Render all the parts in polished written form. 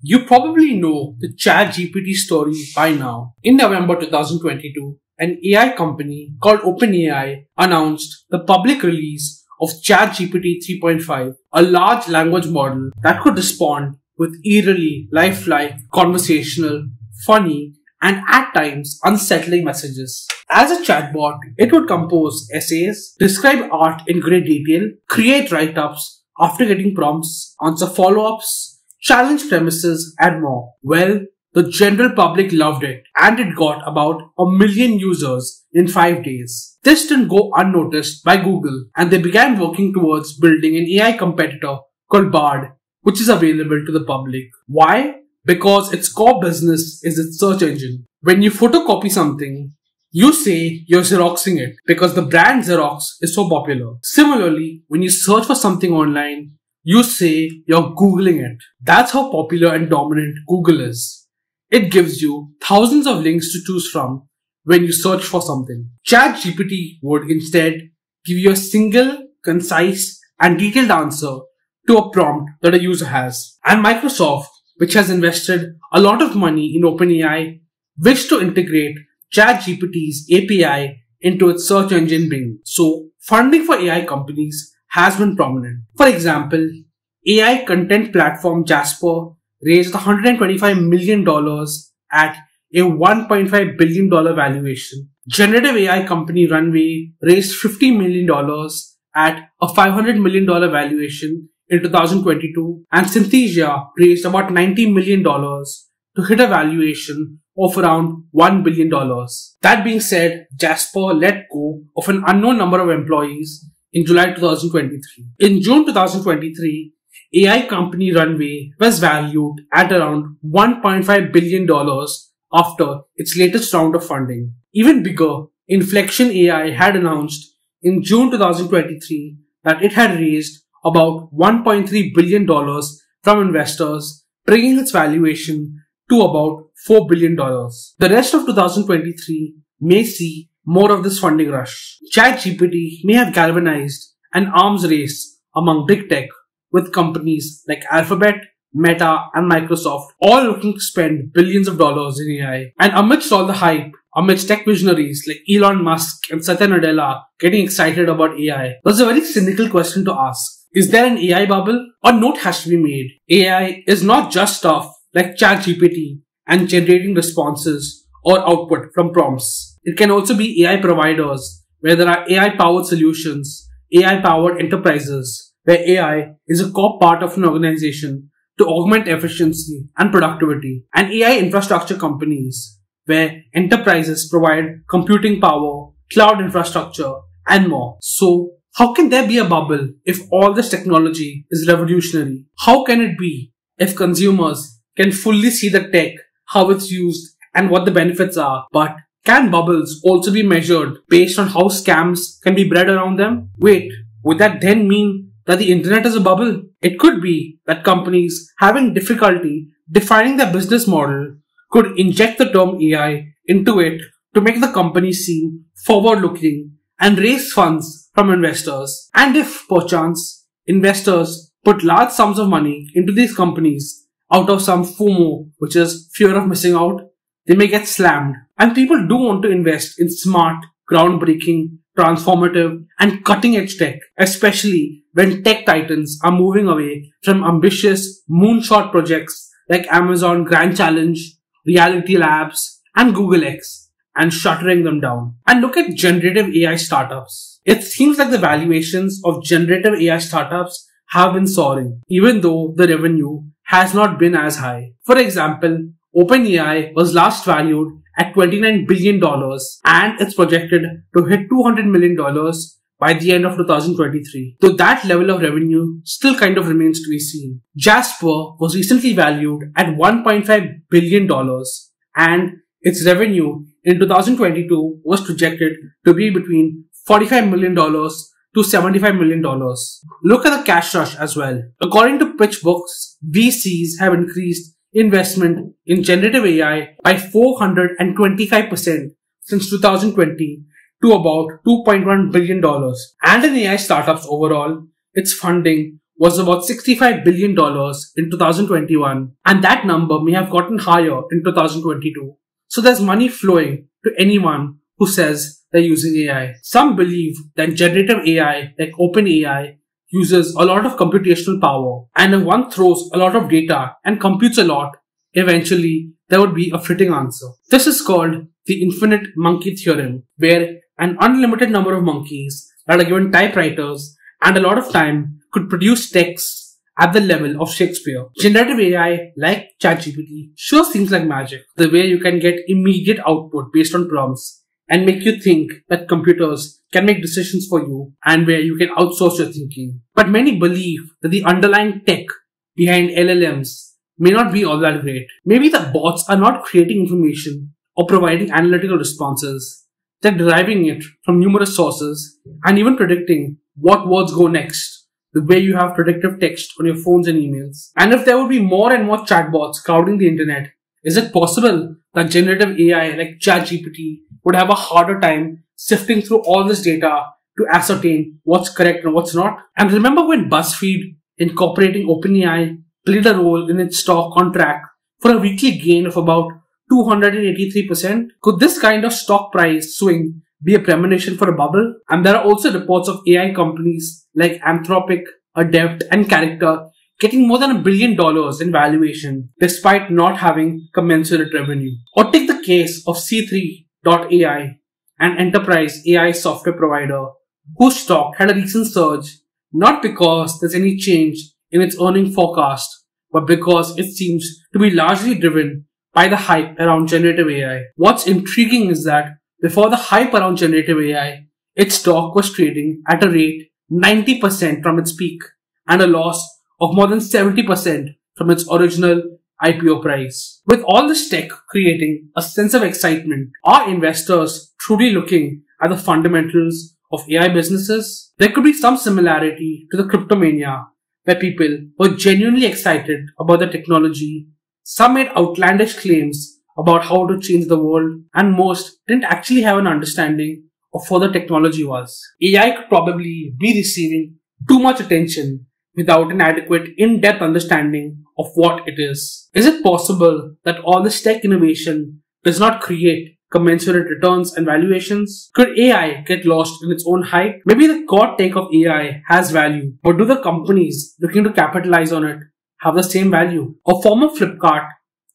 You probably know the ChatGPT story by now. In November 2022, an AI company called OpenAI announced the public release of ChatGPT 3.5, a large language model that could respond with eerily lifelike, conversational, funny, and at times unsettling messages. As a chatbot, it would compose essays, describe art in great detail, create write-ups after getting prompts, answer follow-ups, challenge premises, and more. Well, the general public loved it, and it got about 1 million users in 5 days. This didn't go unnoticed by Google, and they began working towards building an AI competitor called Bard, which is available to the public. Why? Because its core business is its search engine. When you photocopy something, you say you're Xeroxing it because the brand Xerox is so popular. Similarly, when you search for something online, you say you're Googling it. That's how popular and dominant Google is. It gives you thousands of links to choose from when you search for something. ChatGPT would instead give you a single, concise, and detailed answer to a prompt that a user has. And Microsoft, which has invested a lot of money in OpenAI, wished to integrate ChatGPT's API into its search engine Bing. So, funding for AI companies has been prominent. For example, AI content platform Jasper raised $125 million at a $1.5 billion valuation. Generative AI company Runway raised $50 million at a $500 million valuation in 2022, and Synthesia raised about $90 million to hit a valuation of around $1 billion. That being said, Jasper let go of an unknown number of employees in July 2023. In June 2023, AI company Runway was valued at around $1.5 billion after its latest round of funding. Even bigger, Inflection AI had announced in June 2023 that it had raised about $1.3 billion from investors, bringing its valuation to about $4 billion. The rest of 2023 may see more of this funding rush. ChatGPT may have galvanized an arms race among big tech, with companies like Alphabet, Meta, and Microsoft all looking to spend billions of dollars in AI. And amidst all the hype, amidst tech visionaries like Elon Musk and Satya Nadella getting excited about AI, there's a very cynical question to ask. Is there an AI bubble? A note has to be made. AI is not just stuff like ChatGPT and generating responses or output from prompts. It can also be AI providers, where there are AI-powered solutions, AI-powered enterprises, where AI is a core part of an organization to augment efficiency and productivity, and AI infrastructure companies, where enterprises provide computing power, cloud infrastructure, and more. So, how can there be a bubble if all this technology is revolutionary? How can it be if consumers can fully see the tech, how it's used, and what the benefits are? But can bubbles also be measured based on how scams can be bred around them? Wait, would that then mean that the internet is a bubble? It could be that companies having difficulty defining their business model could inject the term AI into it to make the company seem forward-looking and raise funds from investors. And if, perchance, investors put large sums of money into these companies out of some FOMO, which is fear of missing out, they may get slammed. And people do want to invest in smart, groundbreaking, transformative, and cutting-edge tech, especially when tech titans are moving away from ambitious moonshot projects like Amazon Grand Challenge, Reality Labs, and Google X, and shuttering them down. And look at generative AI startups. It seems like the valuations of generative AI startups have been soaring, even though the revenue has not been as high. For example, OpenAI was last valued at $29 billion and it's projected to hit $200 million by the end of 2023. Though that level of revenue still kind of remains to be seen. Jasper was recently valued at $1.5 billion and its revenue in 2022 was projected to be between $45 million to $75 million. Look at the cash rush as well. According to PitchBook's, VCs have increased investment in generative AI by 425% since 2020 to about $2.1 billion. And in AI startups overall, its funding was about $65 billion in 2021, and that number may have gotten higher in 2022. So there's money flowing to anyone who says they're using AI. Some believe that generative AI, like OpenAI, uses a lot of computational power, and if one throws a lot of data and computes a lot, eventually there would be a fitting answer. This is called the infinite monkey theorem, where an unlimited number of monkeys that are given typewriters and a lot of time could produce texts at the level of Shakespeare. Generative AI, like ChatGPT, sure seems like magic, the way you can get immediate output based on prompts and make you think that computers can make decisions for you and where you can outsource your thinking. But many believe that the underlying tech behind LLMs may not be all that great. Maybe the bots are not creating information or providing analytical responses. They're deriving it from numerous sources and even predicting what words go next, the way you have predictive text on your phones and emails. And if there would be more and more chatbots crowding the internet, is it possible that generative AI like ChatGPT would have a harder time sifting through all this data to ascertain what's correct and what's not? And remember when BuzzFeed, incorporating OpenAI, played a role in its stock contract for a weekly gain of about 283%? Could this kind of stock price swing be a premonition for a bubble? And there are also reports of AI companies like Anthropic, Adept, and Character getting more than $1 billion in valuation despite not having commensurate revenue. Or take the case of C3.ai, an enterprise AI software provider whose stock had a recent surge, not because there's any change in its earning forecast, but because it seems to be largely driven by the hype around generative AI. What's intriguing is that before the hype around generative AI, its stock was trading at a rate 90% from its peak and a loss of more than 70% from its original IPO price. With all this tech creating a sense of excitement, are investors truly looking at the fundamentals of AI businesses? There could be some similarity to the cryptomania, where people were genuinely excited about the technology. Some made outlandish claims about how to change the world, and most didn't actually have an understanding of what the technology was. AI could probably be receiving too much attention without an adequate in-depth understanding of what it is. Is it possible that all this tech innovation does not create commensurate returns and valuations? Could AI get lost in its own hype? Maybe the core tech of AI has value, but do the companies looking to capitalize on it have the same value? A former Flipkart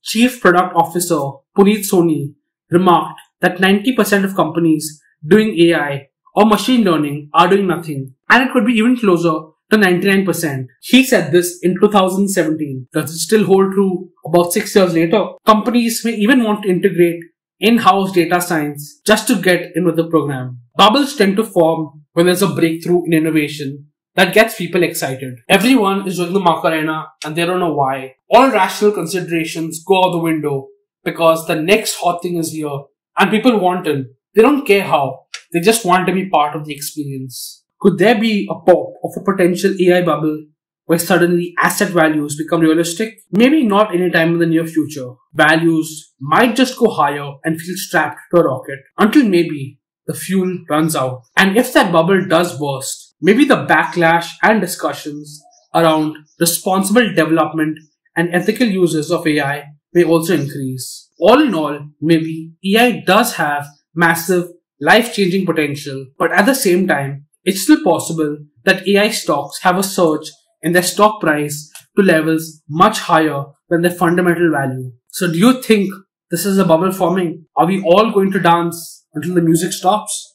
Chief Product Officer, Puneet Soni, remarked that 90% of companies doing AI or machine learning are doing nothing, and it could be even closer to 99%. He said this in 2017. Does it still hold true about 6 years later? Companies may even want to integrate in-house data science just to get in with the program. Bubbles tend to form when there's a breakthrough in innovation that gets people excited. Everyone is doing the Macarena and they don't know why. All rational considerations go out the window because the next hot thing is here and people want it. They don't care how. They just want to be part of the experience. Could there be a pop of a potential AI bubble where suddenly asset values become realistic? Maybe not anytime in the near future. Values might just go higher and feel strapped to a rocket until maybe the fuel runs out. And if that bubble does burst, maybe the backlash and discussions around responsible development and ethical uses of AI may also increase. All in all, maybe AI does have massive life-changing potential, but at the same time, it's still possible that AI stocks have a surge in their stock price to levels much higher than their fundamental value. So do you think this is a bubble forming? Are we all going to dance until the music stops?